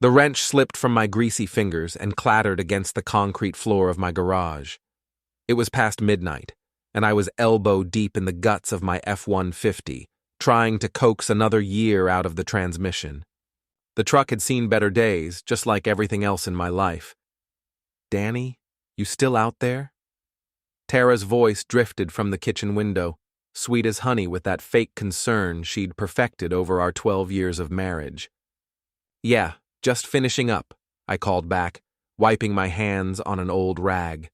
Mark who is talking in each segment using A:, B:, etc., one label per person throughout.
A: The wrench slipped from my greasy fingers and clattered against the concrete floor of my garage. It was past midnight, and I was elbow deep in the guts of my F-150, trying to coax another year out of the transmission. The truck had seen better days, just like everything else in my life. "Danny, you still out there?" Tara's voice drifted from the kitchen window, sweet as honey with that fake concern she'd perfected over our 12 years of marriage. "Yeah, just finishing up," I called back, wiping my hands on an old rag.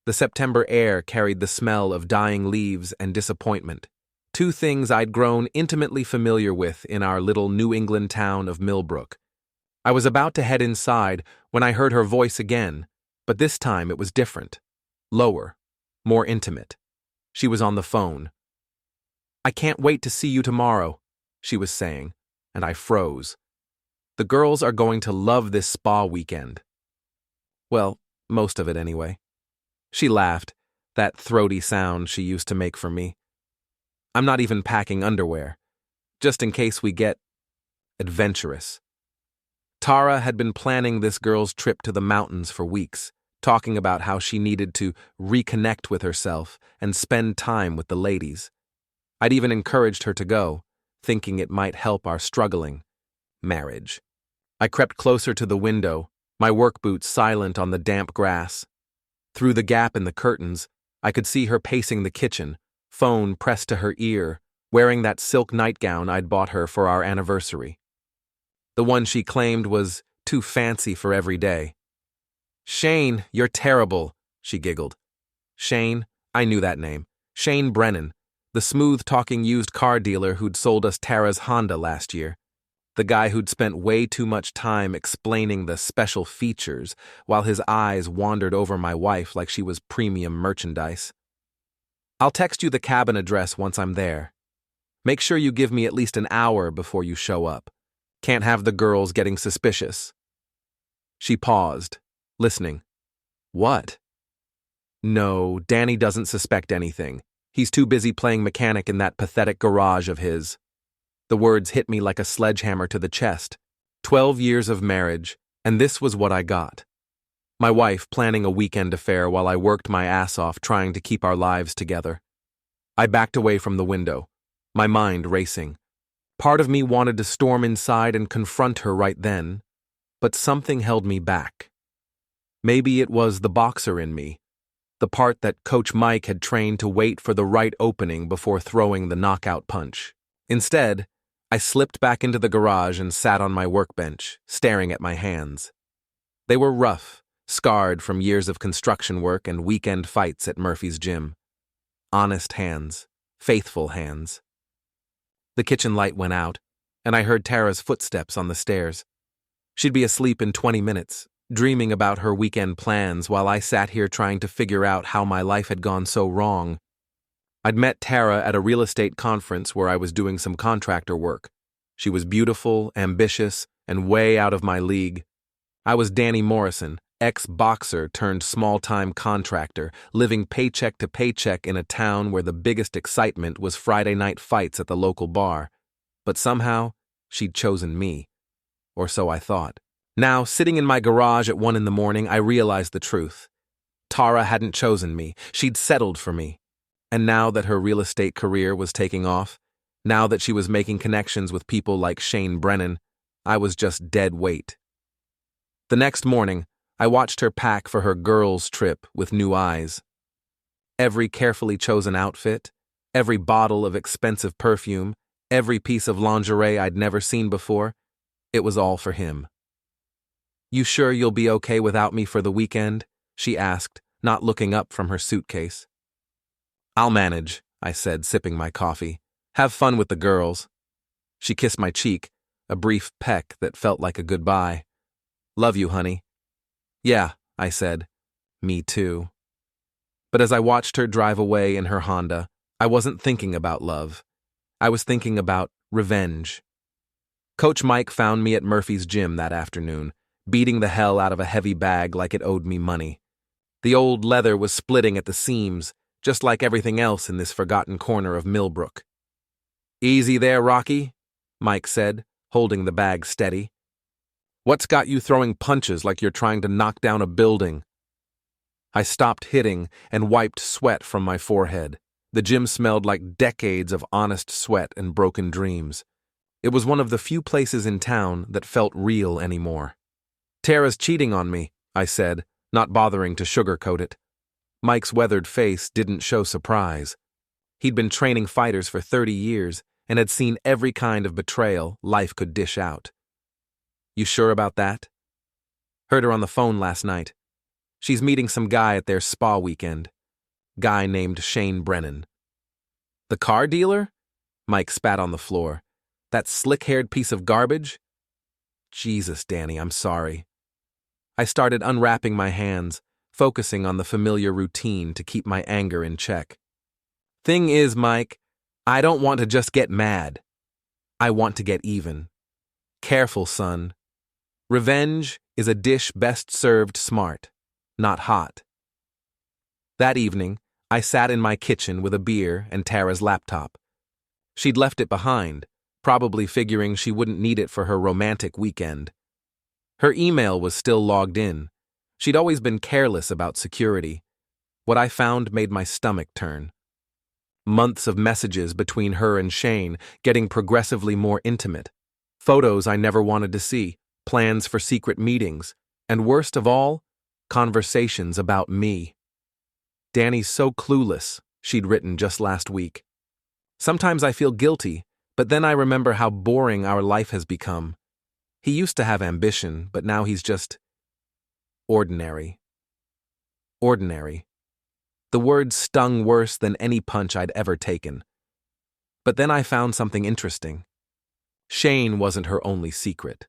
A: The September air carried the smell of dying leaves and disappointment, two things I'd grown intimately familiar with in our little New England town of Millbrook. I was about to head inside when I heard her voice again, but this time it was different. Lower, more intimate. She was on the phone. "I can't wait to see you tomorrow," she was saying, and I froze. The girls are going to love this spa weekend. Well, most of it anyway. She laughed, that throaty sound she used to make for me. "I'm not even packing underwear, just in case we get adventurous." Tara had been planning this girl's trip to the mountains for weeks, talking about how she needed to reconnect with herself and spend time with the ladies. I'd even encouraged her to go, thinking it might help our struggling marriage. I crept closer to the window, my work boots silent on the damp grass. Through the gap in the curtains, I could see her pacing the kitchen, phone pressed to her ear, wearing that silk nightgown I'd bought her for our anniversary. The one she claimed was too fancy for every day. "Shane, you're terrible," she giggled. Shane, I knew that name. Shane Brennan, the smooth-talking used car dealer who'd sold us Tara's Honda last year. The guy who'd spent way too much time explaining the special features while his eyes wandered over my wife like she was premium merchandise. "I'll text you the cabin address once I'm there. Make sure you give me at least an hour before you show up. Can't have the girls getting suspicious." She paused, listening. "What?" "No, Danny doesn't suspect anything. He's too busy playing mechanic in that pathetic garage of his." The words hit me like a sledgehammer to the chest. 12 years of marriage, and this was what I got. My wife planning a weekend affair while I worked my ass off trying to keep our lives together. I backed away from the window, my mind racing. Part of me wanted to storm inside and confront her right then, but something held me back. Maybe it was the boxer in me, the part that Coach Mike had trained to wait for the right opening before throwing the knockout punch. Instead, I slipped back into the garage and sat on my workbench, staring at my hands. They were rough, scarred from years of construction work and weekend fights at Murphy's gym. Honest hands, faithful hands. The kitchen light went out, and I heard Tara's footsteps on the stairs. She'd be asleep in 20 minutes, dreaming about her weekend plans while I sat here trying to figure out how my life had gone so wrong. I'd met Tara at a real estate conference where I was doing some contractor work. She was beautiful, ambitious, and way out of my league. I was Danny Morrison, ex-boxer turned small-time contractor, living paycheck to paycheck in a town where the biggest excitement was Friday night fights at the local bar. But somehow, she'd chosen me. Or so I thought. Now, sitting in my garage at 1 a.m, I realized the truth. Tara hadn't chosen me. She'd settled for me. And now that her real estate career was taking off, now that she was making connections with people like Shane Brennan, I was just dead weight. The next morning, I watched her pack for her girls' trip with new eyes. Every carefully chosen outfit, every bottle of expensive perfume, every piece of lingerie I'd never seen before, it was all for him. "You sure you'll be okay without me for the weekend?" she asked, not looking up from her suitcase. "I'll manage," I said, sipping my coffee. "Have fun with the girls." She kissed my cheek, a brief peck that felt like a goodbye. "Love you, honey." "Yeah," I said. "Me too." But as I watched her drive away in her Honda, I wasn't thinking about love. I was thinking about revenge. Coach Mike found me at Murphy's gym that afternoon, beating the hell out of a heavy bag like it owed me money. The old leather was splitting at the seams, just like everything else in this forgotten corner of Millbrook. "Easy there, Rocky," Mike said, holding the bag steady. What's got you throwing punches like you're trying to knock down a building? I stopped hitting and wiped sweat from my forehead. The gym smelled like decades of honest sweat and broken dreams. It was one of the few places in town that felt real anymore. Tara's cheating on me, I said, not bothering to sugarcoat it. Mike's weathered face didn't show surprise. He'd been training fighters for 30 years and had seen every kind of betrayal life could dish out. You sure about that? Heard her on the phone last night. She's meeting some guy at their spa weekend. Guy named Shane Brennan. The car dealer? Mike spat on the floor. That slick-haired piece of garbage? Jesus, Danny, I'm sorry. I started unwrapping my hands, focusing on the familiar routine to keep my anger in check. Thing is, Mike, I don't want to just get mad. I want to get even. Careful, son. Revenge is a dish best served smart, not hot. That evening, I sat in my kitchen with a beer and Tara's laptop. She'd left it behind, probably figuring she wouldn't need it for her romantic weekend. Her email was still logged in. She'd always been careless about security. What I found made my stomach turn. Months of messages between her and Shane, getting progressively more intimate. Photos I never wanted to see, plans for secret meetings, and worst of all, conversations about me. Danny's so clueless, she'd written just last week. Sometimes I feel guilty, but then I remember how boring our life has become. He used to have ambition, but now he's just ordinary. Ordinary. The word stung worse than any punch I'd ever taken. But then I found something interesting. Shane wasn't her only secret.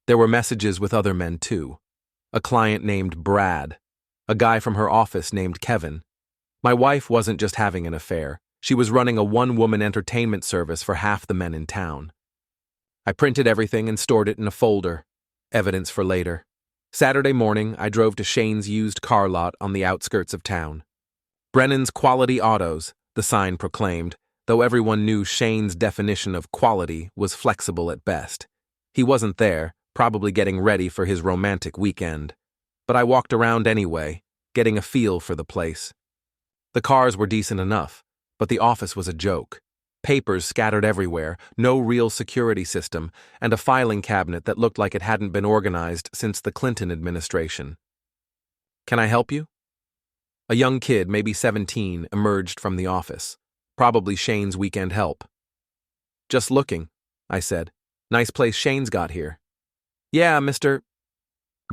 A: There were messages with other men too. A client named Brad. A guy from her office named Kevin. My wife wasn't just having an affair. She was running a one-woman entertainment service for half the men in town. I printed everything and stored it in a folder. Evidence for later. Saturday morning, I drove to Shane's used car lot on the outskirts of town. Brennan's Quality Autos, the sign proclaimed, though everyone knew Shane's definition of quality was flexible at best. He wasn't there, probably getting ready for his romantic weekend. But I walked around anyway, getting a feel for the place. The cars were decent enough, but the office was a joke. Papers scattered everywhere, no real security system, and a filing cabinet that looked like it hadn't been organized since the Clinton administration. Can I help you? A young kid, maybe 17, emerged from the office. Probably Shane's weekend help. Just looking, I said. Nice place Shane's got here. Yeah, Mr.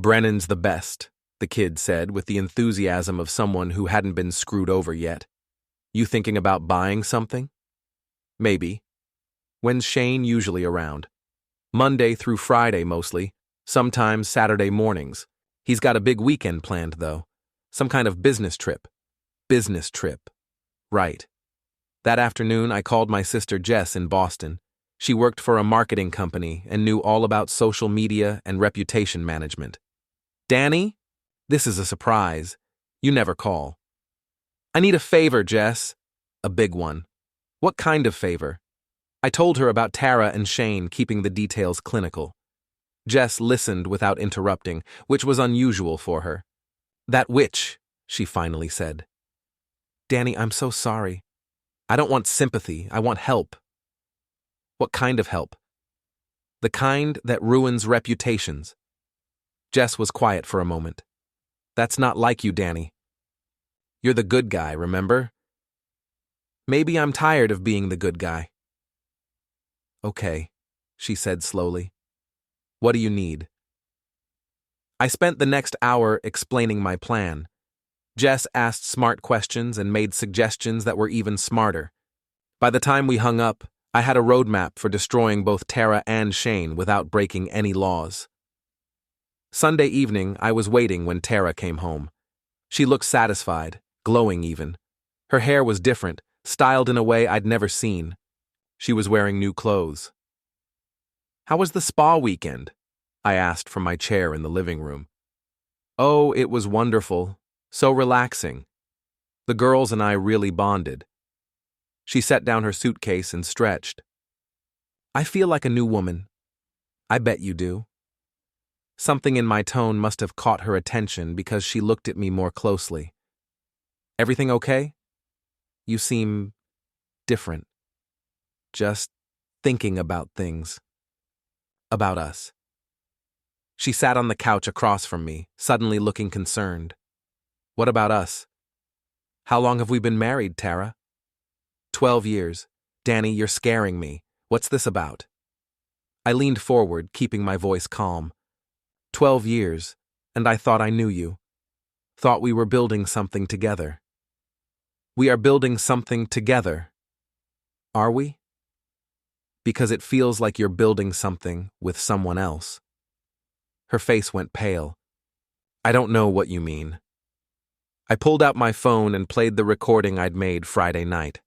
A: Brennan's the best, the kid said with the enthusiasm of someone who hadn't been screwed over yet. You thinking about buying something? Maybe. When's Shane usually around? Monday through Friday mostly, sometimes Saturday mornings. He's got a big weekend planned, though. Some kind of business trip. Business trip. Right. That afternoon, I called my sister Jess in Boston. She worked for a marketing company and knew all about social media and reputation management. Danny? This is a surprise. You never call. I need a favor, Jess. A big one. What kind of favor? I told her about Tara and Shane, keeping the details clinical. Jess listened without interrupting, which was unusual for her. That witch, she finally said. Danny, I'm so sorry. I don't want sympathy. I want help. What kind of help? The kind that ruins reputations. Jess was quiet for a moment. That's not like you, Danny. You're the good guy, remember? Maybe I'm tired of being the good guy. Okay, she said slowly. What do you need? I spent the next hour explaining my plan. Jess asked smart questions and made suggestions that were even smarter. By the time we hung up, I had a roadmap for destroying both Tara and Shane without breaking any laws. Sunday evening, I was waiting when Tara came home. She looked satisfied, glowing even. Her hair was different, styled in a way I'd never seen. She was wearing new clothes. How was the spa weekend? I asked from my chair in the living room. Oh, it was wonderful. So relaxing. The girls and I really bonded. She set down her suitcase and stretched. I feel like a new woman. I bet you do. Something in my tone must have caught her attention because she looked at me more closely. Everything okay? You seem different. Just thinking about things. About us. She sat on the couch across from me, suddenly looking concerned. What about us? How long have we been married, Tara? 12 years. Danny, you're scaring me. What's this about? I leaned forward, keeping my voice calm. 12 years, and I thought I knew you. Thought we were building something together. We are building something together. Are we? Because it feels like you're building something with someone else. Her face went pale. I don't know what you mean. I pulled out my phone and played the recording I'd made Friday night.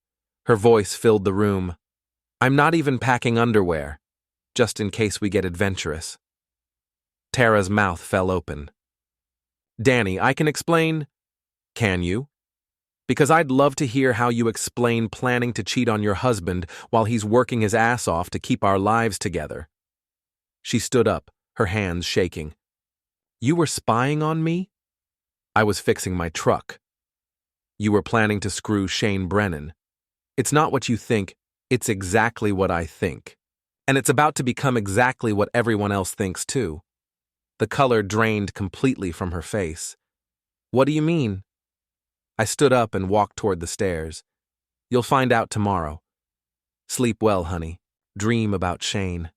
A: Her voice filled the room. I'm not even packing underwear, just in case we get adventurous. Tara's mouth fell open. Danny, I can explain. Can you? Because I'd love to hear how you explain planning to cheat on your husband while he's working his ass off to keep our lives together. She stood up, her hands shaking. You were spying on me? I was fixing my truck. You were planning to screw Shane Brennan. It's not what you think, it's exactly what I think. And it's about to become exactly what everyone else thinks too. The color drained completely from her face. What do you mean? I stood up and walked toward the stairs. You'll find out tomorrow. Sleep well, honey. Dream about Shane.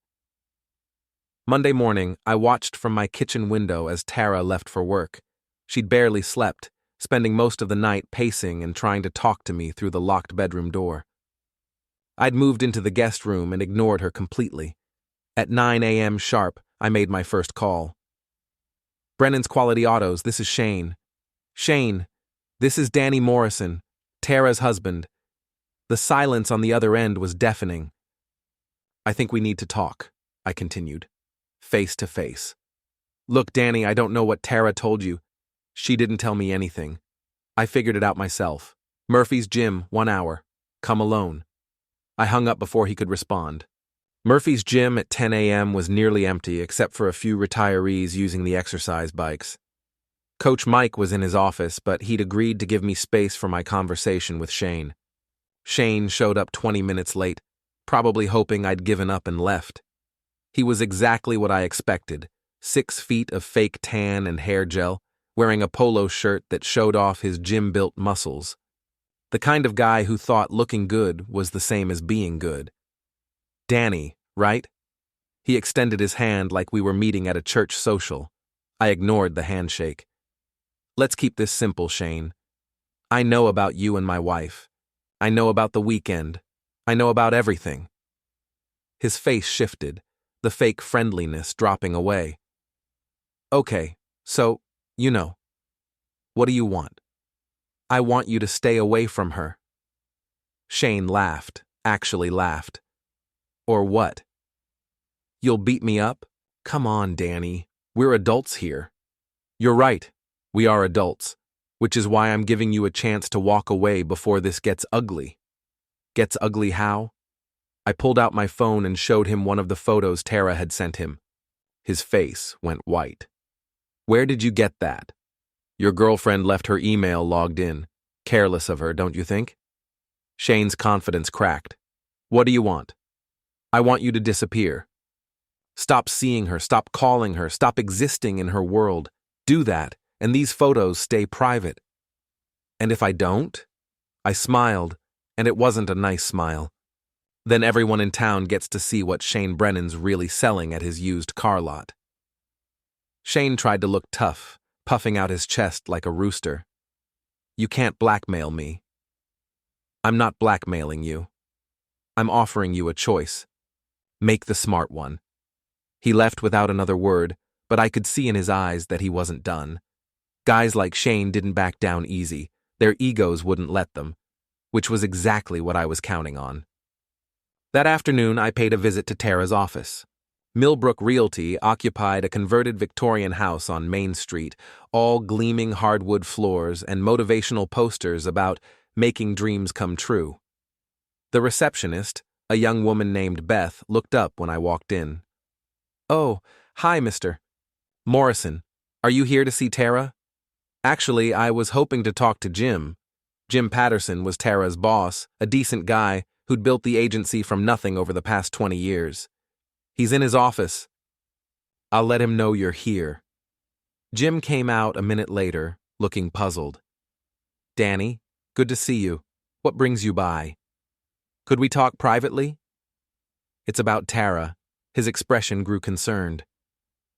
A: Monday morning, I watched from my kitchen window as Tara left for work. She'd barely slept, spending most of the night pacing and trying to talk to me through the locked bedroom door. I'd moved into the guest room and ignored her completely. At 9 a.m. sharp, I made my first call. Brennan's Quality Autos, this is Shane. Shane, this is Danny Morrison, Tara's husband. The silence on the other end was deafening. I think we need to talk, I continued, face to face. Look, Danny, I don't know what Tara told you. She didn't tell me anything. I figured it out myself. Murphy's Gym, 1 hour. Come alone. I hung up before he could respond. Murphy's Gym at 10 a.m. was nearly empty except for a few retirees using the exercise bikes. Coach Mike was in his office, but he'd agreed to give me space for my conversation with Shane. Shane showed up 20 minutes late, probably hoping I'd given up and left. He was exactly what I expected, 6 feet of fake tan and hair gel, wearing a polo shirt that showed off his gym-built muscles. The kind of guy who thought looking good was the same as being good. Danny, right? He extended his hand like we were meeting at a church social. I ignored the handshake. Let's keep this simple, Shane. I know about you and my wife. I know about the weekend. I know about everything. His face shifted, the fake friendliness dropping away. Okay, so, you know. What do you want? I want you to stay away from her. Shane laughed, actually laughed. Or what? You'll beat me up? Come on, Danny. We're adults here. You're right. We are adults, which is why I'm giving you a chance to walk away before this gets ugly. Gets ugly how? I pulled out my phone and showed him one of the photos Tara had sent him. His face went white. Where did you get that? Your girlfriend left her email logged in. Careless of her, don't you think? Shane's confidence cracked. What do you want? I want you to disappear. Stop seeing her, stop calling her, stop existing in her world. Do that, and these photos stay private. And if I don't? I smiled, and it wasn't a nice smile. Then everyone in town gets to see what Shane Brennan's really selling at his used car lot. Shane tried to look tough, puffing out his chest like a rooster. You can't blackmail me. I'm not blackmailing you. I'm offering you a choice. Make the smart one. He left without another word, but I could see in his eyes that he wasn't done. Guys like Shane didn't back down easy. Their egos wouldn't let them, which was exactly what I was counting on. That afternoon, I paid a visit to Tara's office. Millbrook Realty occupied a converted Victorian house on Main Street, all gleaming hardwood floors and motivational posters about making dreams come true. The receptionist, a young woman named Beth, looked up when I walked in. Oh, hi, Mr. Morrison, are you here to see Tara? Actually, I was hoping to talk to Jim. Jim Patterson was Tara's boss, a decent guy who'd built the agency from nothing over the past 20 years. He's in his office. I'll let him know you're here. Jim came out a minute later, looking puzzled. Danny, good to see you. What brings you by? Could we talk privately? It's about Tara. His expression grew concerned.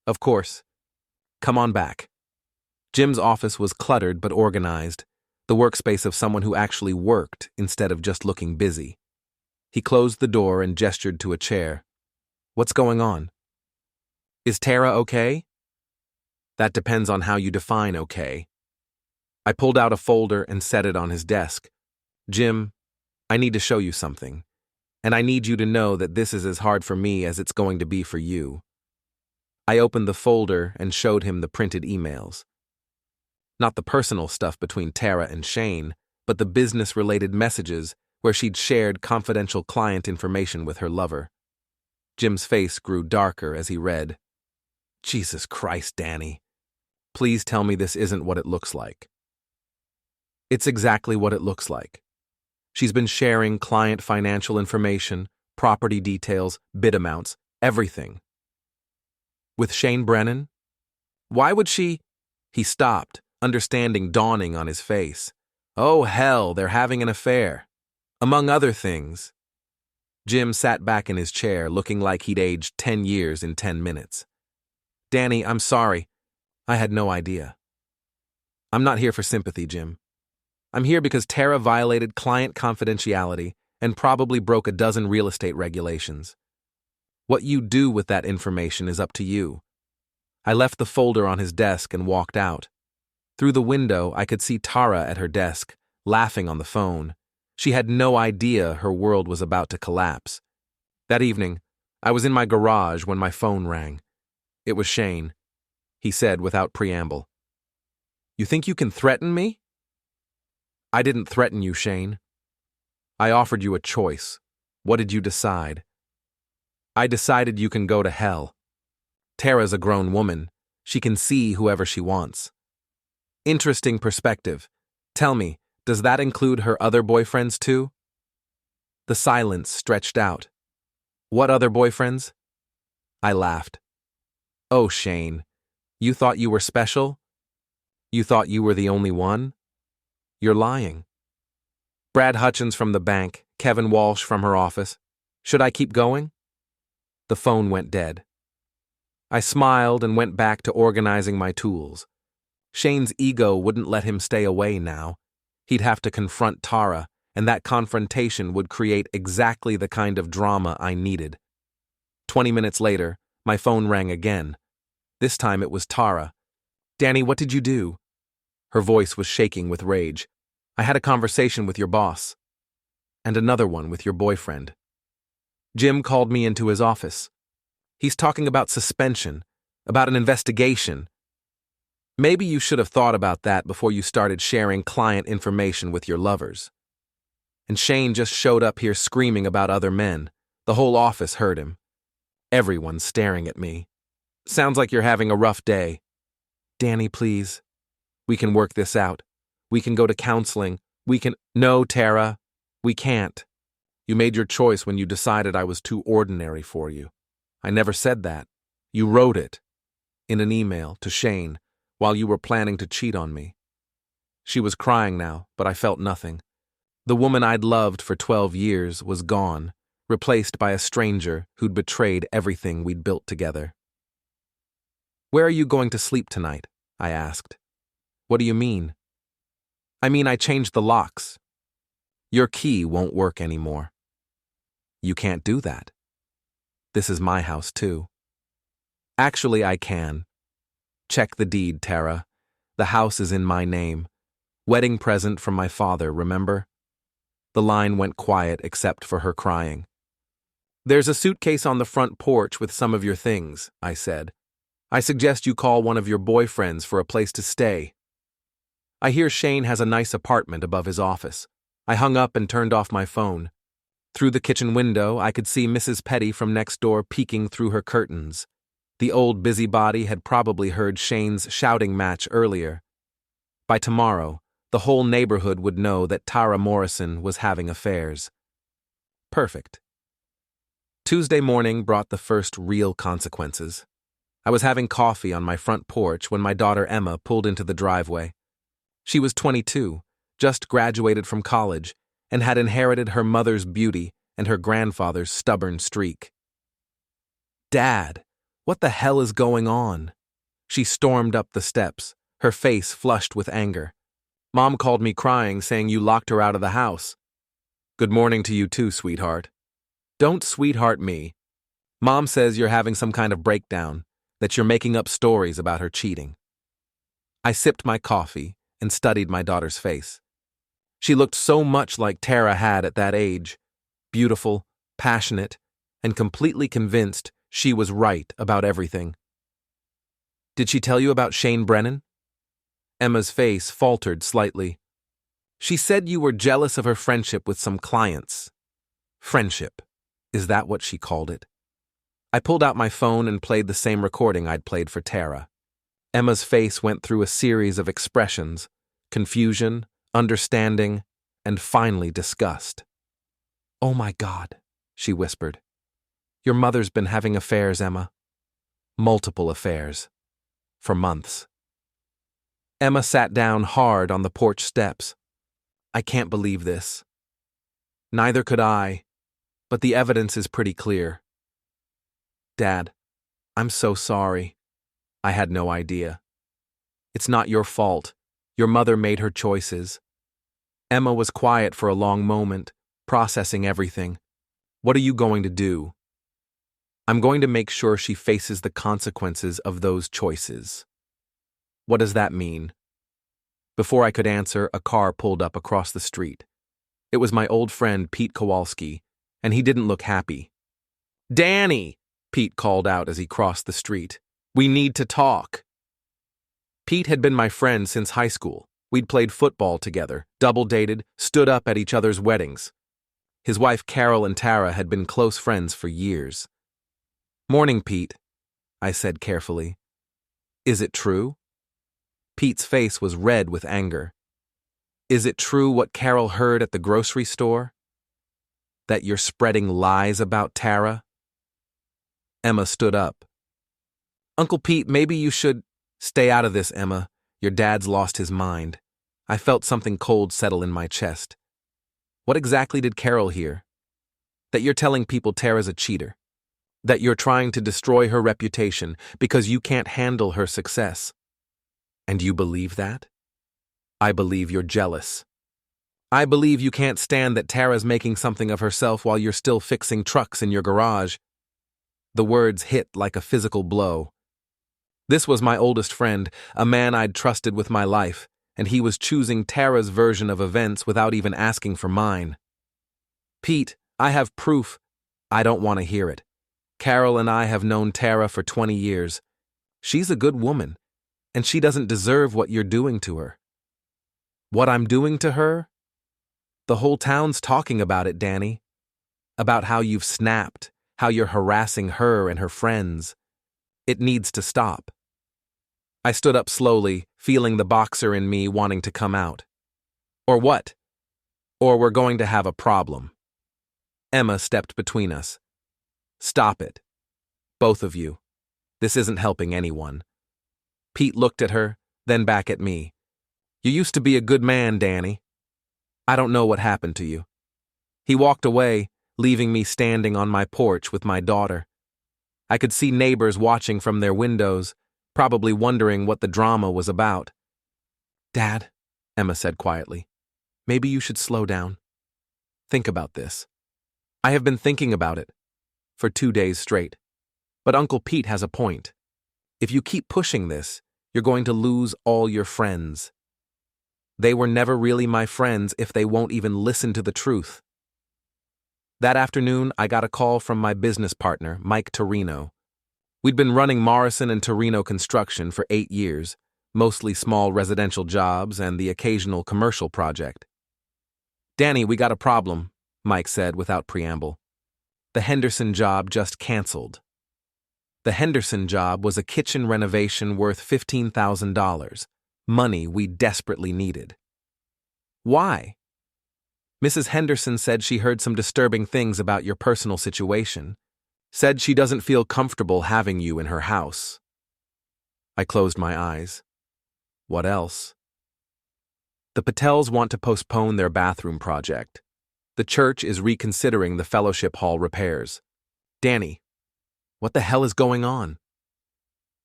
A: Of course. Come on back. Jim's office was cluttered but organized, the workspace of someone who actually worked instead of just looking busy. He closed the door and gestured to a chair. What's going on? Is Tara okay? That depends on how you define okay. I pulled out a folder and set it on his desk. Jim, I need to show you something, and I need you to know that this is as hard for me as it's going to be for you. I opened the folder and showed him the printed emails. Not the personal stuff between Tara and Shane, but the business-related messages where she'd shared confidential client information with her lover. Jim's face grew darker as he read. Jesus Christ, Danny. Please tell me this isn't what it looks like. It's exactly what it looks like. She's been sharing client financial information, property details, bid amounts, everything. With Shane Brennan? Why would she? He stopped, understanding dawning on his face. Oh, hell, they're having an affair. Among other things. Jim sat back in his chair, looking like he'd aged 10 years in 10 minutes. Danny, I'm sorry. I had no idea. I'm not here for sympathy, Jim. I'm here because Tara violated client confidentiality and probably broke a dozen real estate regulations. What you do with that information is up to you. I left the folder on his desk and walked out. Through the window, I could see Tara at her desk, laughing on the phone. She had no idea her world was about to collapse. That evening, I was in my garage when my phone rang. It was Shane. He said without preamble, "You think you can threaten me?" I didn't threaten you, Shane. I offered you a choice. What did you decide? I decided you can go to hell. Tara's a grown woman. She can see whoever she wants. Interesting perspective. Tell me, does that include her other boyfriends too? The silence stretched out. What other boyfriends? I laughed. Oh, Shane, you thought you were special? You thought you were the only one? You're lying. Brad Hutchins from the bank, Kevin Walsh from her office. Should I keep going? The phone went dead. I smiled and went back to organizing my tools. Shane's ego wouldn't let him stay away now. He'd have to confront Tara, and that confrontation would create exactly the kind of drama I needed. 20 minutes later, my phone rang again. This time it was Tara. Danny, what did you do? Her voice was shaking with rage. I had a conversation with your boss. And another one with your boyfriend. Jim called me into his office. He's talking about suspension, about an investigation. Maybe you should have thought about that before you started sharing client information with your lovers. And Shane just showed up here screaming about other men. The whole office heard him. Everyone's staring at me. Sounds like you're having a rough day. Danny, please. We can work this out. We can go to counseling. No, Tara, we can't. You made your choice when you decided I was too ordinary for you. I never said that. You wrote it in an email to Shane while you were planning to cheat on me. She was crying now, but I felt nothing. The woman I'd loved for 12 years was gone, replaced by a stranger who'd betrayed everything we'd built together. Where are you going to sleep tonight? I asked. What do you mean? I mean, I changed the locks. Your key won't work anymore. You can't do that. This is my house, too. Actually, I can. Check the deed, Tara. The house is in my name. Wedding present from my father, remember? The line went quiet except for her crying. There's a suitcase on the front porch with some of your things, I said. I suggest you call one of your boyfriends for a place to stay. I hear Shane has a nice apartment above his office. I hung up and turned off my phone. Through the kitchen window, I could see Mrs. Petty from next door peeking through her curtains. The old busybody had probably heard Shane's shouting match earlier. By tomorrow, the whole neighborhood would know that Tara Morrison was having affairs. Perfect. Tuesday morning brought the first real consequences. I was having coffee on my front porch when my daughter Emma pulled into the driveway. She was 22, just graduated from college, and had inherited her mother's beauty and her grandfather's stubborn streak. "Dad, what the hell is going on?" She stormed up the steps, her face flushed with anger. "Mom called me crying, saying you locked her out of the house." "Good morning to you too, sweetheart." "Don't sweetheart me. Mom says you're having some kind of breakdown, that you're making up stories about her cheating." I sipped my coffee and studied my daughter's face. She looked so much like Tara had at that age, beautiful, passionate, and completely convinced she was right about everything. "Did she tell you about Shane Brennan?" Emma's face faltered slightly. "She said you were jealous of her friendship with some clients." Friendship. Is that what she called it? I pulled out my phone and played the same recording I'd played for Tara. Emma's face went through a series of expressions: confusion, understanding, and finally disgust. "Oh my God," she whispered. "Your mother's been having affairs, Emma. Multiple affairs. For months." Emma sat down hard on the porch steps. "I can't believe this." "Neither could I, but the evidence is pretty clear." "Dad, I'm so sorry. I had no idea. It's not your fault. Your mother made her choices." Emma was quiet for a long moment, processing everything. "What are you going to do?" "I'm going to make sure she faces the consequences of those choices." "What does that mean?" Before I could answer, a car pulled up across the street. It was my old friend Pete Kowalski, and he didn't look happy. "Danny!" Pete called out as he crossed the street. "We need to talk." Pete had been my friend since high school. We'd played football together, double-dated, stood up at each other's weddings. His wife Carol and Tara had been close friends for years. "Morning, Pete," I said carefully. "Is it true?" Pete's face was red with anger. "Is it true what Carol heard at the grocery store? That you're spreading lies about Tara?" Emma stood up. "Uncle Pete, maybe you should—" "Stay out of this, Emma. Your dad's lost his mind." I felt something cold settle in my chest. "What exactly did Carol hear?" "That you're telling people Tara's a cheater. That you're trying to destroy her reputation because you can't handle her success." "And you believe that?" "I believe you're jealous. I believe you can't stand that Tara's making something of herself while you're still fixing trucks in your garage." The words hit like a physical blow. This was my oldest friend, a man I'd trusted with my life, and he was choosing Tara's version of events without even asking for mine. "Pete, I have proof." "I don't want to hear it. Carol and I have known Tara for 20 years. She's a good woman, and she doesn't deserve what you're doing to her." "What I'm doing to her?" "The whole town's talking about it, Danny. About how you've snapped, how you're harassing her and her friends. It needs to stop." I stood up slowly, feeling the boxer in me wanting to come out. "Or what? Or we're going to have a problem." Emma stepped between us. "Stop it. Both of you. This isn't helping anyone." Pete looked at her, then back at me. "You used to be a good man, Danny. I don't know what happened to you." He walked away, leaving me standing on my porch with my daughter. I could see neighbors watching from their windows, probably wondering what the drama was about. "Dad," Emma said quietly, "maybe you should slow down. Think about this." "I have been thinking about it for 2 days straight. But Uncle Pete has a point. If you keep pushing this, you're going to lose all your friends. They were never really my friends if they won't even listen to the truth." That afternoon, I got a call from my business partner, Mike Torino. We'd been running Morrison and Torino Construction for 8 years, mostly small residential jobs and the occasional commercial project. "Danny, we got a problem," Mike said without preamble. "The Henderson job just canceled." The Henderson job was a kitchen renovation worth $15,000, money we desperately needed. Why? Mrs. Henderson said she heard some disturbing things about your personal situation. Said she doesn't feel comfortable having you in her house. I closed my eyes. What else? The Patels want to postpone their bathroom project. The church is reconsidering the fellowship hall repairs. Danny, what the hell is going on?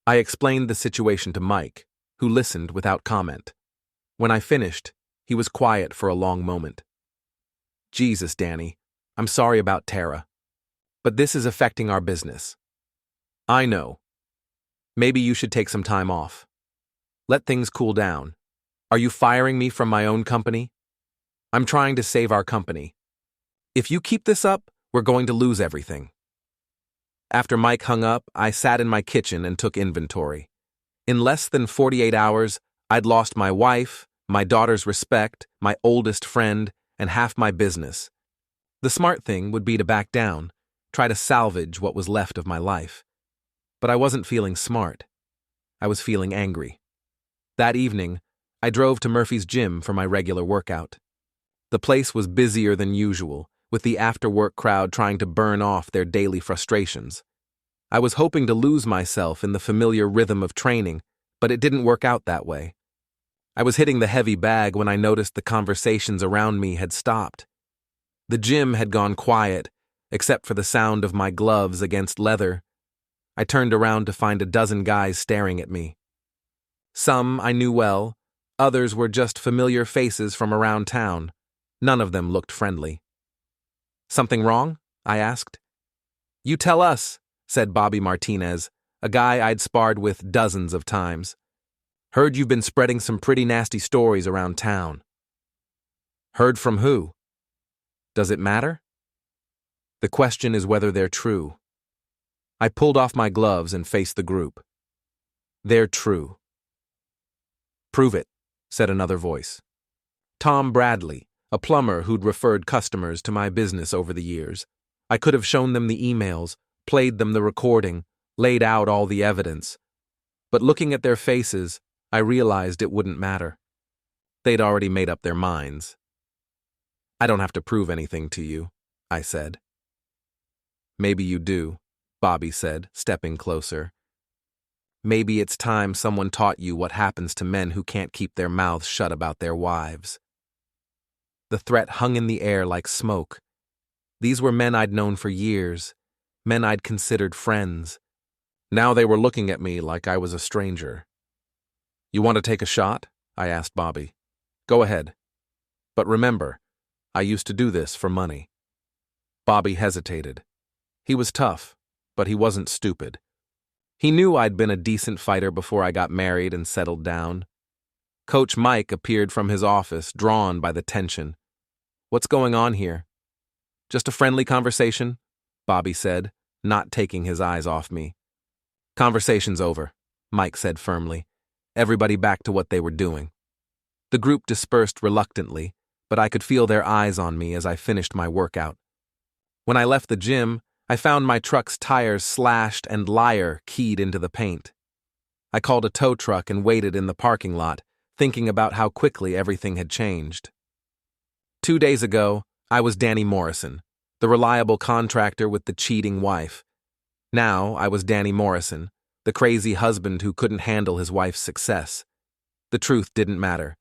A: I explained the situation to Mike, who listened without comment. When I finished, he was quiet for a long moment. Jesus, Danny, I'm sorry about Tara. But this is affecting our business. I know. Maybe you should take some time off. Let things cool down. Are you firing me from my own company? I'm trying to save our company. If you keep this up, we're going to lose everything. After Mike hung up, I sat in my kitchen and took inventory. In less than 48 hours, I'd lost my wife, my daughter's respect, my oldest friend, and half my business. The smart thing would be to back down, try to salvage what was left of my life. But I wasn't feeling smart. I was feeling angry. That evening, I drove to Murphy's gym for my regular workout. The place was busier than usual, with the after-work crowd trying to burn off their daily frustrations. I was hoping to lose myself in the familiar rhythm of training, but it didn't work out that way. I was hitting the heavy bag when I noticed the conversations around me had stopped. The gym had gone quiet, except for the sound of my gloves against leather. I turned around to find a dozen guys staring at me. Some I knew well, others were just familiar faces from around town. None of them looked friendly. Something wrong? I asked. You tell us, said Bobby Martinez, a guy I'd sparred with dozens of times. Heard you've been spreading some pretty nasty stories around town. Heard from who? Does it matter? The question is whether they're true. I pulled off my gloves and faced the group. They're true. Prove it, said another voice. Tom Bradley, a plumber who'd referred customers to my business over the years. I could have shown them the emails, played them the recording, laid out all the evidence. But looking at their faces, I realized it wouldn't matter. They'd already made up their minds. I don't have to prove anything to you, I said. Maybe you do, Bobby said, stepping closer. Maybe it's time someone taught you what happens to men who can't keep their mouths shut about their wives. The threat hung in the air like smoke. These were men I'd known for years, men I'd considered friends. Now they were looking at me like I was a stranger. You want to take a shot? I asked Bobby. Go ahead. But remember, I used to do this for money. Bobby hesitated. He was tough, but he wasn't stupid. He knew I'd been a decent fighter before I got married and settled down. Coach Mike appeared from his office, drawn by the tension. What's going on here? Just a friendly conversation, Bobby said, not taking his eyes off me. Conversation's over, Mike said firmly. Everybody back to what they were doing. The group dispersed reluctantly, but I could feel their eyes on me as I finished my workout. When I left the gym, I found my truck's tires slashed and liar keyed into the paint. I called a tow truck and waited in the parking lot, thinking about how quickly everything had changed. 2 days ago, I was Danny Morrison, the reliable contractor with the cheating wife. Now I was Danny Morrison, the crazy husband who couldn't handle his wife's success. The truth didn't matter.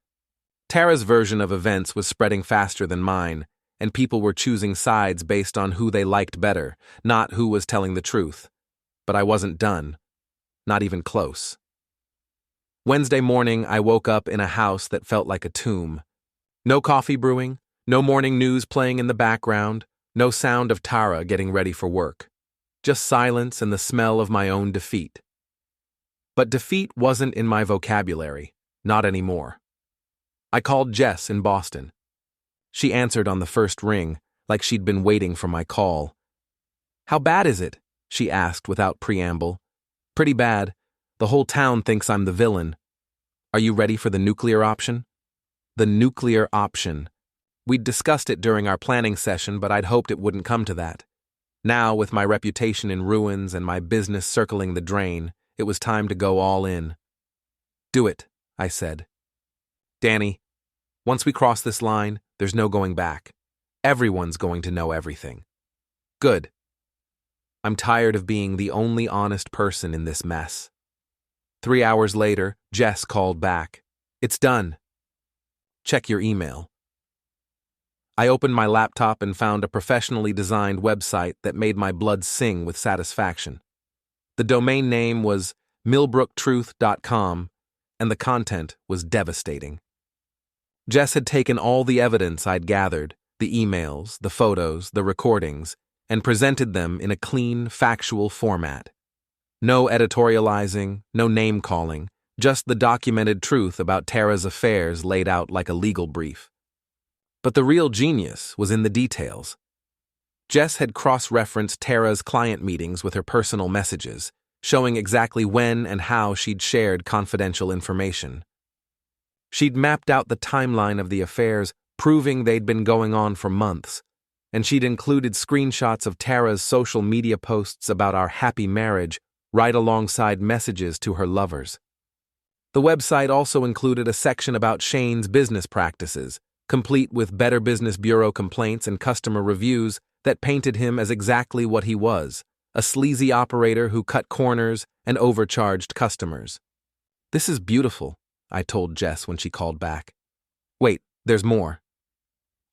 A: Tara's version of events was spreading faster than mine, and people were choosing sides based on who they liked better, not who was telling the truth. But I wasn't done. Not even close. Wednesday morning, I woke up in a house that felt like a tomb. No coffee brewing, no morning news playing in the background, no sound of Tara getting ready for work. Just silence and the smell of my own defeat. But defeat wasn't in my vocabulary, not anymore. I called Jess in Boston. She answered on the first ring, like she'd been waiting for my call. How bad is it? She asked without preamble. Pretty bad. The whole town thinks I'm the villain. Are you ready for the nuclear option? The nuclear option. We'd discussed it during our planning session, but I'd hoped it wouldn't come to that. Now, with my reputation in ruins and my business circling the drain, it was time to go all in. "Do it," I said. "Danny, once we cross this line, there's no going back. Everyone's going to know everything." "Good. I'm tired of being the only honest person in this mess." 3 hours later, Jess called back. "It's done. Check your email." I opened my laptop and found a professionally designed website that made my blood sing with satisfaction. The domain name was millbrooktruth.com, and the content was devastating. Jess had taken all the evidence I'd gathered, the emails, the photos, the recordings, and presented them in a clean, factual format. No editorializing, no name-calling, just the documented truth about Tara's affairs laid out like a legal brief. But the real genius was in the details. Jess had cross-referenced Tara's client meetings with her personal messages, showing exactly when and how she'd shared confidential information. She'd mapped out the timeline of the affairs, proving they'd been going on for months, and she'd included screenshots of Tara's social media posts about our happy marriage right alongside messages to her lovers. The website also included a section about Shane's business practices, complete with Better Business Bureau complaints and customer reviews that painted him as exactly what he was, a sleazy operator who cut corners and overcharged customers. "This is beautiful," I told Jess when she called back. "Wait, there's more.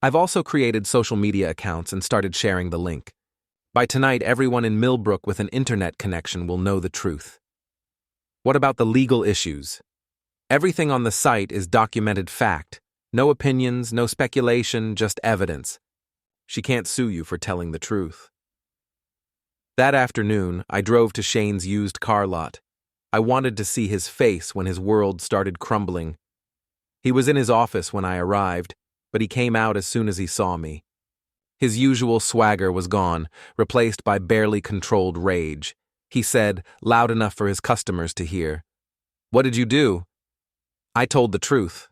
A: I've also created social media accounts and started sharing the link. By tonight, everyone in Millbrook with an internet connection will know the truth." "What about the legal issues?" "Everything on the site is documented fact. No opinions, no speculation, just evidence. She can't sue you for telling the truth." That afternoon, I drove to Shane's used car lot. I wanted to see his face when his world started crumbling. He was in his office when I arrived, but he came out as soon as he saw me. His usual swagger was gone, replaced by barely controlled rage. He said, loud enough for his customers to hear, "What did you do?" "I told the truth."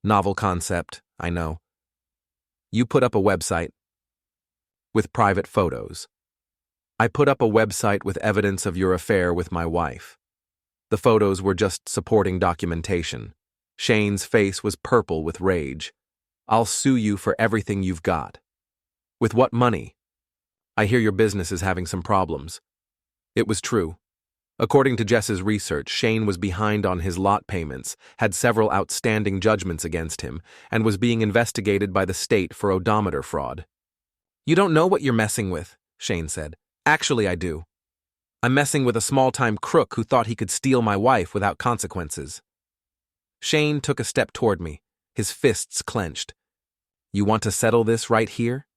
A: "Novel concept, I know. You put up a website with private photos." "I put up a website with evidence of your affair with my wife. The photos were just supporting documentation." Shane's face was purple with rage. "I'll sue you for everything you've got." "With what money?" "I hear your business is having some problems." It was true. According to Jess's research, Shane was behind on his lot payments, had several outstanding judgments against him, and was being investigated by the state for odometer fraud. "You don't know what you're messing with," Shane said. "Actually, I do. I'm messing with a small-time crook who thought he could steal my wife without consequences." Shane took a step toward me, his fists clenched. "You want to settle this right here?"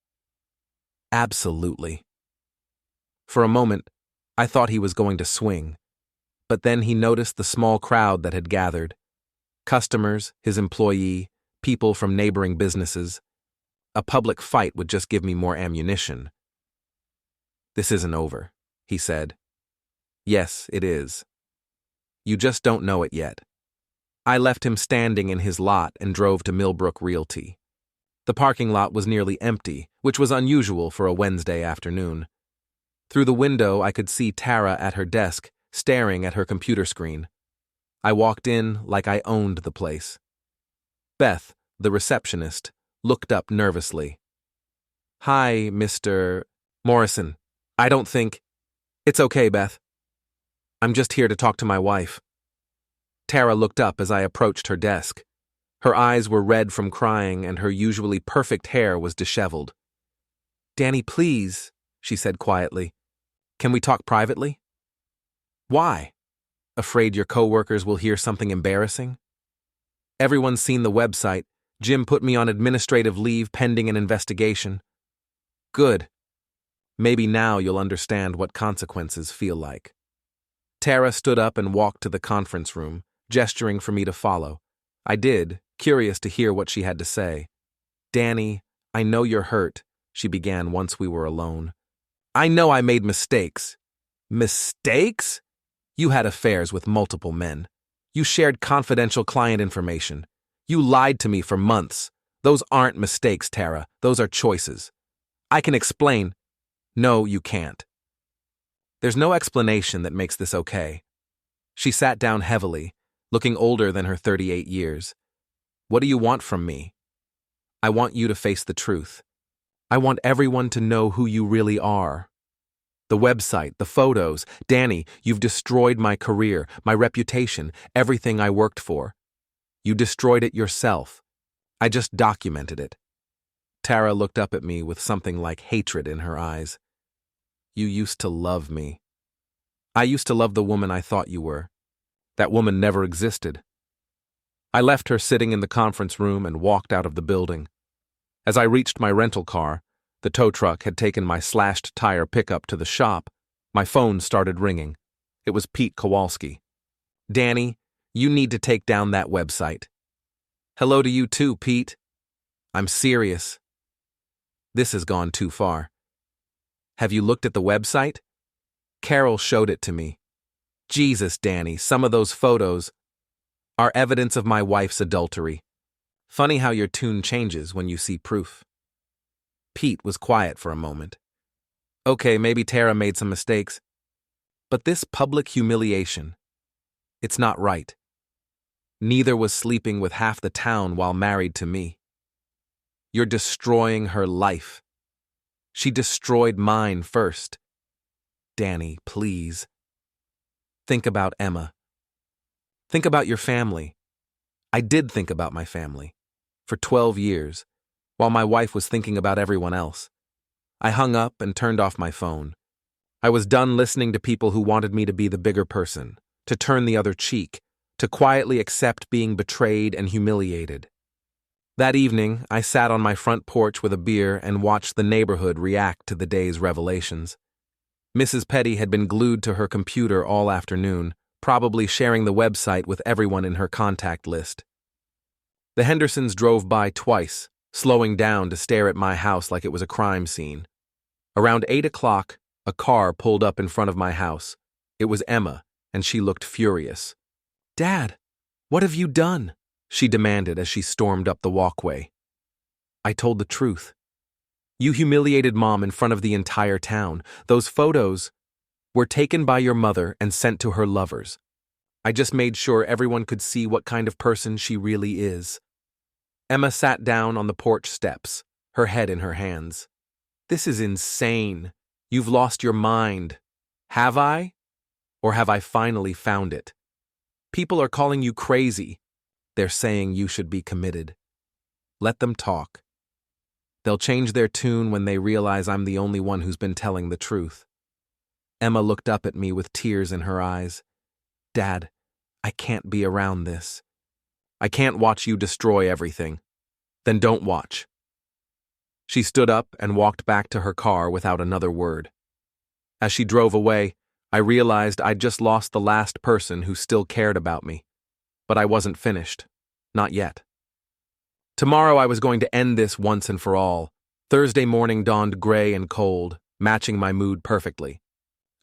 A: "Absolutely." For a moment, I thought he was going to swing, but then he noticed the small crowd that had gathered. Customers, his employee, people from neighboring businesses. A public fight would just give me more ammunition. "This isn't over," he said. "Yes, it is. You just don't know it yet." I left him standing in his lot and drove to Millbrook Realty. The parking lot was nearly empty, which was unusual for a Wednesday afternoon. Through the window, I could see Tara at her desk, staring at her computer screen. I walked in like I owned the place. Beth, the receptionist, looked up nervously. "Hi, Mr. Morrison. I don't think—" "It's okay, Beth. I'm just here to talk to my wife." Tara looked up as I approached her desk. Her eyes were red from crying and her usually perfect hair was disheveled. "Danny, please," she said quietly. "Can we talk privately?" "Why? Afraid your coworkers will hear something embarrassing?" "Everyone's seen the website. Jim put me on administrative leave pending an investigation." "Good. Maybe now you'll understand what consequences feel like." Tara stood up and walked to the conference room, gesturing for me to follow. I did, curious to hear what she had to say. "Danny, I know you're hurt," she began once we were alone. "I know I made mistakes." "Mistakes?" "You had affairs with multiple men. You shared confidential client information. You lied to me for months. Those aren't mistakes, Tara. Those are choices. I can explain." No, you can't. There's no explanation that makes this okay. She sat down heavily, looking older than her 38 years. What do you want from me? I want you to face the truth. I want everyone to know who you really are. The website, the photos. Danny, you've destroyed my career, my reputation, everything I worked for. You destroyed it yourself. I just documented it. Tara looked up at me with something like hatred in her eyes. You used to love me. I used to love the woman I thought you were. That woman never existed. I left her sitting in the conference room and walked out of the building. As I reached my rental car, the tow truck had taken my slashed-tire pickup to the shop. My phone started ringing. It was Pete Kowalski. Danny, you need to take down that website. Hello to you too, Pete. I'm serious. This has gone too far. Have you looked at the website? Carol showed it to me. Jesus, Danny, some of those photos are evidence of my wife's adultery. Funny how your tune changes when you see proof. Pete was quiet for a moment. Okay, maybe Tara made some mistakes. But this public humiliation, it's not right. Neither was sleeping with half the town while married to me. You're destroying her life. She destroyed mine first. Danny, please. Think about Emma. Think about your family. I did think about my family. For 12 years, while my wife was thinking about everyone else. I hung up and turned off my phone. I was done listening to people who wanted me to be the bigger person, to turn the other cheek, to quietly accept being betrayed and humiliated. That evening, I sat on my front porch with a beer and watched the neighborhood react to the day's revelations. Mrs. Petty had been glued to her computer all afternoon, probably sharing the website with everyone in her contact list. The Hendersons drove by twice, slowing down to stare at my house like it was a crime scene. Around 8 o'clock, a car pulled up in front of my house. It was Emma, and she looked furious. Dad, what have you done? She demanded as she stormed up the walkway. I told the truth. You humiliated Mom in front of the entire town. Those photos were taken by your mother and sent to her lovers. I just made sure everyone could see what kind of person she really is. Emma sat down on the porch steps, her head in her hands. This is insane. You've lost your mind. Have I? Or have I finally found it? People are calling you crazy. They're saying you should be committed. Let them talk. They'll change their tune when they realize I'm the only one who's been telling the truth. Emma looked up at me with tears in her eyes. Dad, I can't be around this. I can't watch you destroy everything. Then don't watch. She stood up and walked back to her car without another word. As she drove away, I realized I'd just lost the last person who still cared about me. But I wasn't finished. Not yet. Tomorrow I was going to end this once and for all. Thursday morning dawned gray and cold, matching my mood perfectly.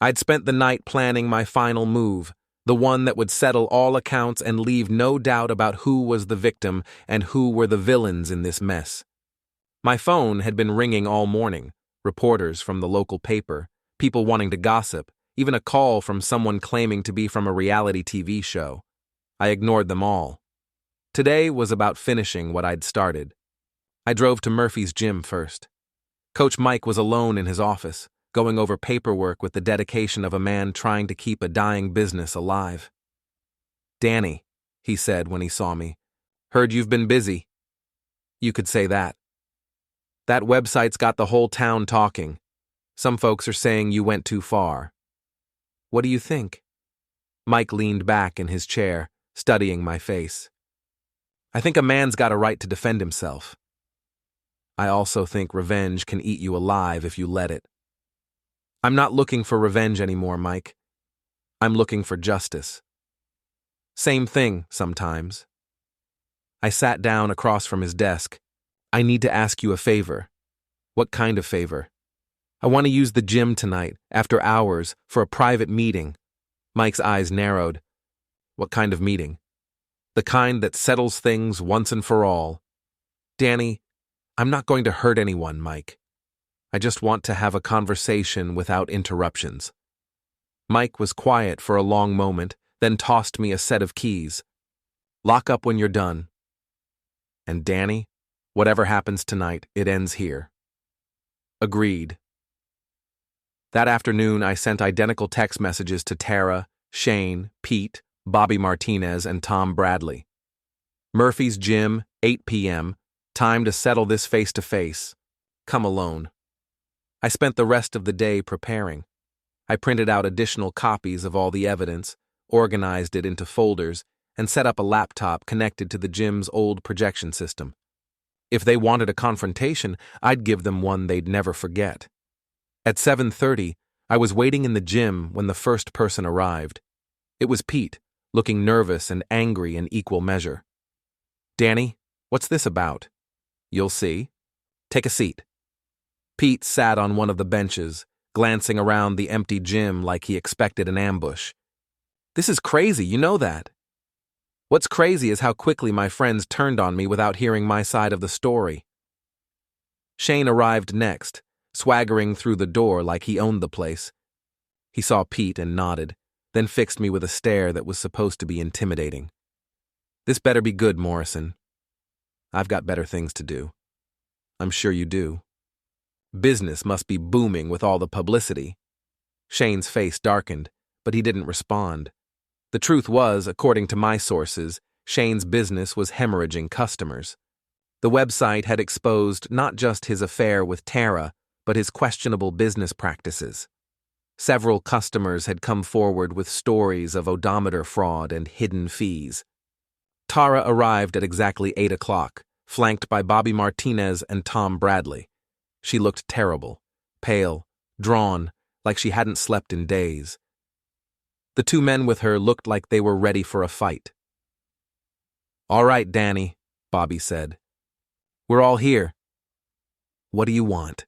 A: I'd spent the night planning my final move, the one that would settle all accounts and leave no doubt about who was the victim and who were the villains in this mess. My phone had been ringing all morning, reporters from the local paper, people wanting to gossip, even a call from someone claiming to be from a reality TV show. I ignored them all. Today was about finishing what I'd started. I drove to Murphy's gym first. Coach Mike was alone in his office, going over paperwork with the dedication of a man trying to keep a dying business alive. Danny, he said when he saw me, heard you've been busy. You could say that. That website's got the whole town talking. Some folks are saying you went too far. What do you think? Mike leaned back in his chair, studying my face. I think a man's got a right to defend himself. I also think revenge can eat you alive if you let it. I'm not looking for revenge anymore, Mike. I'm looking for justice. Same thing, sometimes. I sat down across from his desk. I need to ask you a favor. What kind of favor? I want to use the gym tonight, after hours, for a private meeting. Mike's eyes narrowed. What kind of meeting? The kind that settles things once and for all. Danny, I'm not going to hurt anyone, Mike. I just want to have a conversation without interruptions. Mike was quiet for a long moment, then tossed me a set of keys. Lock up when you're done. And Danny, whatever happens tonight, it ends here. Agreed. That afternoon, I sent identical text messages to Tara, Shane, Pete, Bobby Martinez, and Tom Bradley. Murphy's Gym, 8 p.m., time to settle this face-to-face. Come alone. I spent the rest of the day preparing. I printed out additional copies of all the evidence, organized it into folders, and set up a laptop connected to the gym's old projection system. If they wanted a confrontation, I'd give them one they'd never forget. At 7:30, I was waiting in the gym when the first person arrived. It was Pete, looking nervous and angry in equal measure. Danny, what's this about? You'll see. Take a seat. Pete sat on one of the benches, glancing around the empty gym like he expected an ambush. This is crazy, you know that. What's crazy is how quickly my friends turned on me without hearing my side of the story. Shane arrived next, swaggering through the door like he owned the place. He saw Pete and nodded, then fixed me with a stare that was supposed to be intimidating. This better be good, Morrison. I've got better things to do. I'm sure you do. Business must be booming with all the publicity. Shane's face darkened, but he didn't respond. The truth was, according to my sources, Shane's business was hemorrhaging customers. The website had exposed not just his affair with Tara, but his questionable business practices. Several customers had come forward with stories of odometer fraud and hidden fees. Tara arrived at exactly 8 o'clock, flanked by Bobby Martinez and Tom Bradley. She looked terrible, pale, drawn, like she hadn't slept in days. The two men with her looked like they were ready for a fight. All right, Danny, Bobby said. We're all here. What do you want?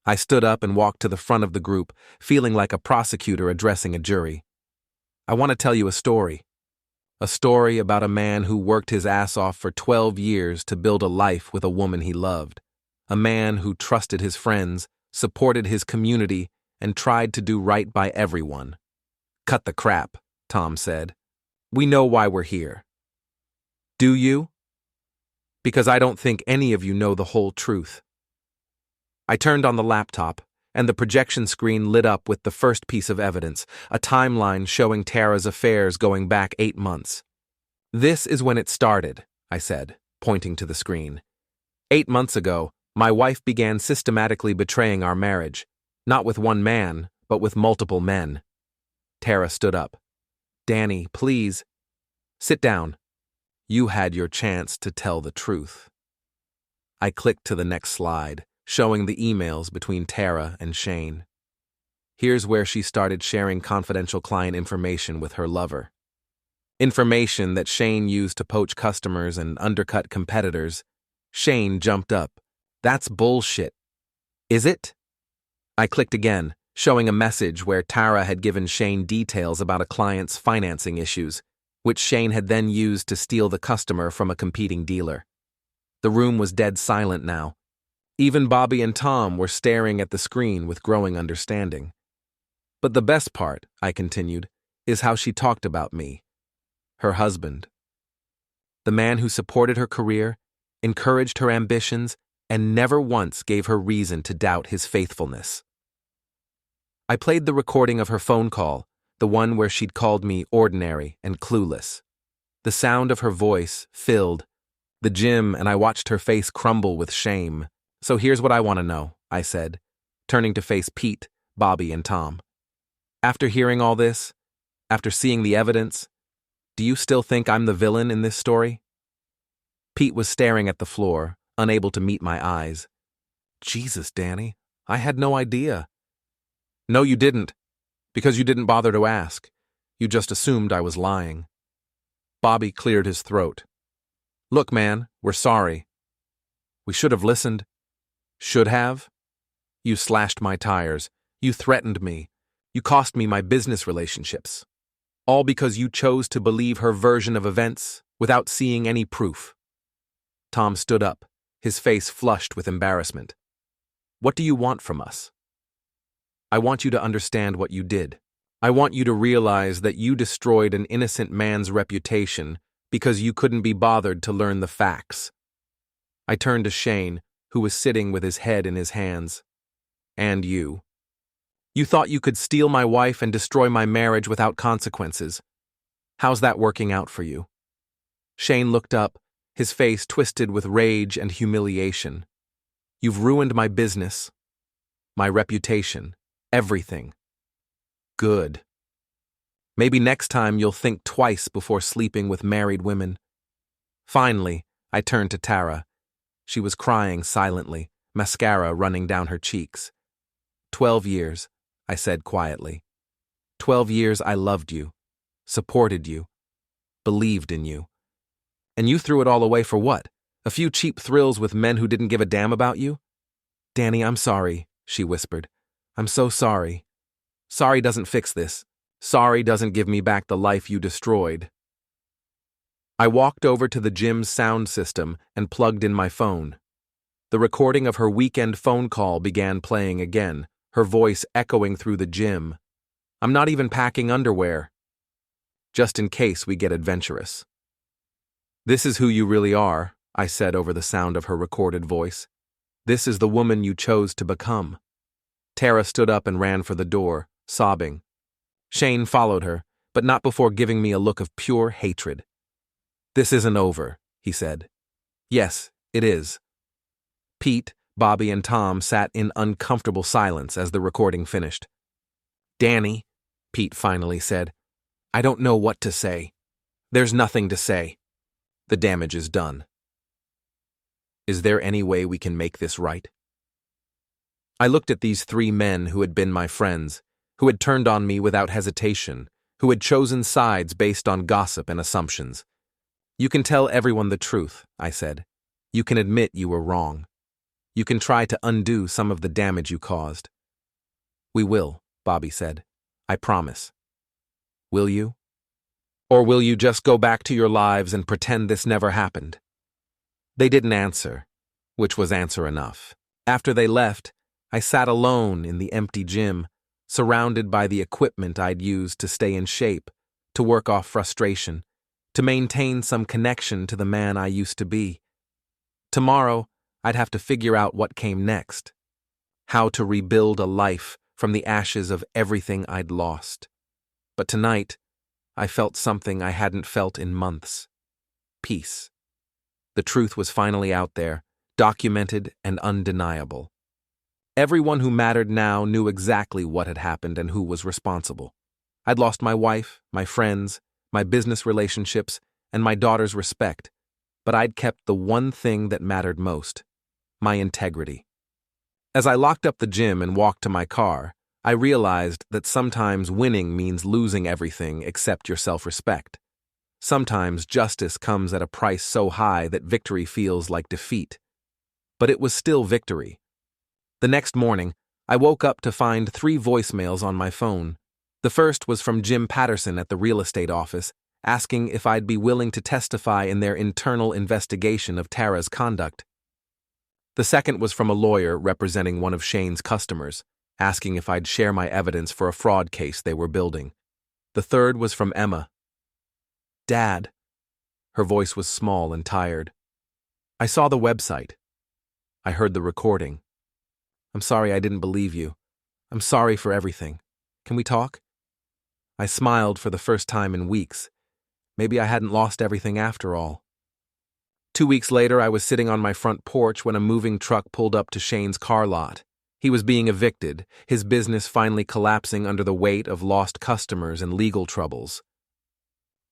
A: I stood up and walked to the front of the group, feeling like a prosecutor addressing a jury. I want to tell you a story. A story about a man who worked his ass off for 12 years to build a life with a woman he loved. A man who trusted his friends, supported his community, and tried to do right by everyone. Cut the crap, Tom said. We know why we're here. Do you? Because I don't think any of you know the whole truth. I turned on the laptop, and the projection screen lit up with the first piece of evidence, a timeline showing Tara's affairs going back 8 months. This is when it started, I said, pointing to the screen. 8 months ago, my wife began systematically betraying our marriage, not with one man, but with multiple men. Tara stood up. Danny, please. Sit down. You had your chance to tell the truth. I clicked to the next slide, showing the emails between Tara and Shane. Here's where she started sharing confidential client information with her lover. Information that Shane used to poach customers and undercut competitors. Shane jumped up. That's bullshit. Is it? I clicked again, showing a message where Tara had given Shane details about a client's financing issues, which Shane had then used to steal the customer from a competing dealer. The room was dead silent now. Even Bobby and Tom were staring at the screen with growing understanding. But the best part, I continued, is how she talked about me. Her husband. The man who supported her career, encouraged her ambitions, and never once gave her reason to doubt his faithfulness. I played the recording of her phone call, the one where she'd called me ordinary and clueless. The sound of her voice filled the gym, and I watched her face crumble with shame. So here's what I want to know, I said, turning to face Pete, Bobby, and Tom. After hearing all this, after seeing the evidence, do you still think I'm the villain in this story? Pete was staring at the floor, unable to meet my eyes. Jesus, Danny, I had no idea. No, you didn't, because you didn't bother to ask. You just assumed I was lying. Bobby cleared his throat. Look, man, we're sorry. We should have listened. Should have? You slashed my tires. You threatened me. You cost me my business relationships. All because you chose to believe her version of events without seeing any proof. Tom stood up, his face flushed with embarrassment. What do you want from us? I want you to understand what you did. I want you to realize that you destroyed an innocent man's reputation because you couldn't be bothered to learn the facts. I turned to Shane, who was sitting with his head in his hands. And you. You thought you could steal my wife and destroy my marriage without consequences. How's that working out for you? Shane looked up, his face twisted with rage and humiliation. You've ruined my business, my reputation, everything. Good. Maybe next time you'll think twice before sleeping with married women. Finally, I turned to Tara. She was crying silently, mascara running down her cheeks. 12 years, I said quietly. 12 years I loved you, supported you, believed in you. And you threw it all away for what? A few cheap thrills with men who didn't give a damn about you? Danny, I'm sorry, she whispered. I'm so sorry. Sorry doesn't fix this. Sorry doesn't give me back the life you destroyed. I walked over to the gym's sound system and plugged in my phone. The recording of her weekend phone call began playing again, her voice echoing through the gym. I'm not even packing underwear. Just in case we get adventurous. This is who you really are, I said over the sound of her recorded voice. This is the woman you chose to become. Tara stood up and ran for the door, sobbing. Shane followed her, but not before giving me a look of pure hatred. This isn't over, he said. Yes, it is. Pete, Bobby, and Tom sat in uncomfortable silence as the recording finished. Danny, Pete finally said, I don't know what to say. There's nothing to say. The damage is done. Is there any way we can make this right? I looked at these three men who had been my friends, who had turned on me without hesitation, who had chosen sides based on gossip and assumptions. You can tell everyone the truth, I said. You can admit you were wrong. You can try to undo some of the damage you caused. We will, Bobby said. I promise. Will you? Or will you just go back to your lives and pretend this never happened? They didn't answer, which was answer enough. After they left, I sat alone in the empty gym, surrounded by the equipment I'd used to stay in shape, to work off frustration, to maintain some connection to the man I used to be. Tomorrow, I'd have to figure out what came next, how to rebuild a life from the ashes of everything I'd lost. But tonight, I felt something I hadn't felt in months. Peace. The truth was finally out there, documented and undeniable. Everyone who mattered now knew exactly what had happened and who was responsible. I'd lost my wife, my friends, my business relationships, and my daughter's respect, but I'd kept the one thing that mattered most, my integrity. As I locked up the gym and walked to my car, I realized that sometimes winning means losing everything except your self-respect. Sometimes justice comes at a price so high that victory feels like defeat. But it was still victory. The next morning, I woke up to find 3 voicemails on my phone. The first was from Jim Patterson at the real estate office, asking if I'd be willing to testify in their internal investigation of Tara's conduct. The second was from a lawyer representing one of Shane's customers, asking if I'd share my evidence for a fraud case they were building. The third was from Emma. Dad. Her voice was small and tired. I saw the website. I heard the recording. I'm sorry I didn't believe you. I'm sorry for everything. Can we talk? I smiled for the first time in weeks. Maybe I hadn't lost everything after all. 2 weeks later, I was sitting on my front porch when a moving truck pulled up to Shane's car lot. He was being evicted, his business finally collapsing under the weight of lost customers and legal troubles.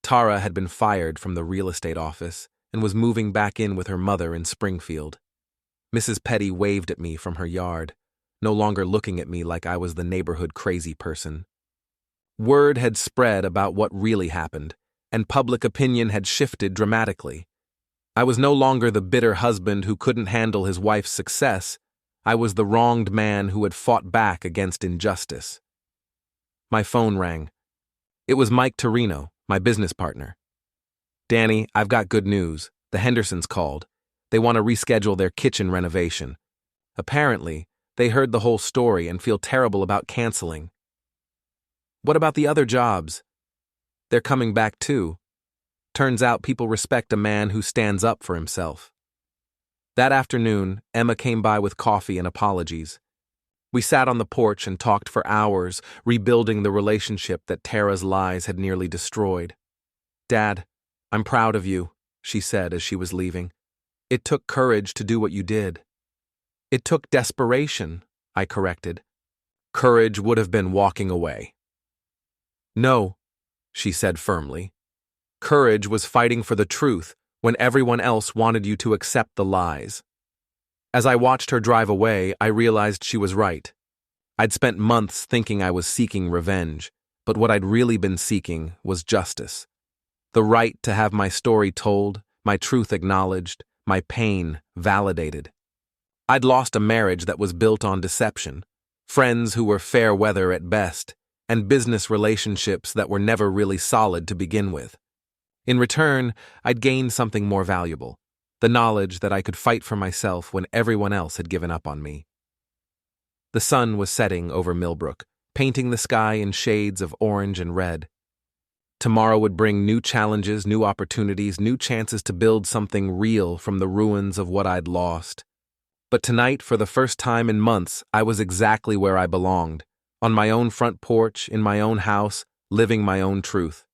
A: Tara had been fired from the real estate office and was moving back in with her mother in Springfield. Mrs. Petty waved at me from her yard, no longer looking at me like I was the neighborhood crazy person. Word had spread about what really happened, and public opinion had shifted dramatically. I was no longer the bitter husband who couldn't handle his wife's success. I was the wronged man who had fought back against injustice. My phone rang. It was Mike Torino, my business partner. Danny, I've got good news. The Hendersons called. They want to reschedule their kitchen renovation. Apparently, They heard the whole story and feel terrible about canceling. What about the other jobs? They're coming back too. Turns out people respect a man who stands up for himself. That afternoon, Emma came by with coffee and apologies. We sat on the porch and talked for hours, rebuilding the relationship that Tara's lies had nearly destroyed. "Dad, I'm proud of you," she said as she was leaving. "It took courage to do what you did." "It took desperation," I corrected. "Courage would have been walking away." "No," she said firmly. "Courage was fighting for the truth when everyone else wanted you to accept the lies." As I watched her drive away, I realized she was right. I'd spent months thinking I was seeking revenge, but what I'd really been seeking was justice. The right to have my story told, my truth acknowledged, my pain validated. I'd lost a marriage that was built on deception, friends who were fair weather at best, and business relationships that were never really solid to begin with. In return, I'd gained something more valuable, the knowledge that I could fight for myself when everyone else had given up on me. The sun was setting over Millbrook, painting the sky in shades of orange and red. Tomorrow would bring new challenges, new opportunities, new chances to build something real from the ruins of what I'd lost. But tonight, for the first time in months, I was exactly where I belonged, on my own front porch, in my own house, living my own truth.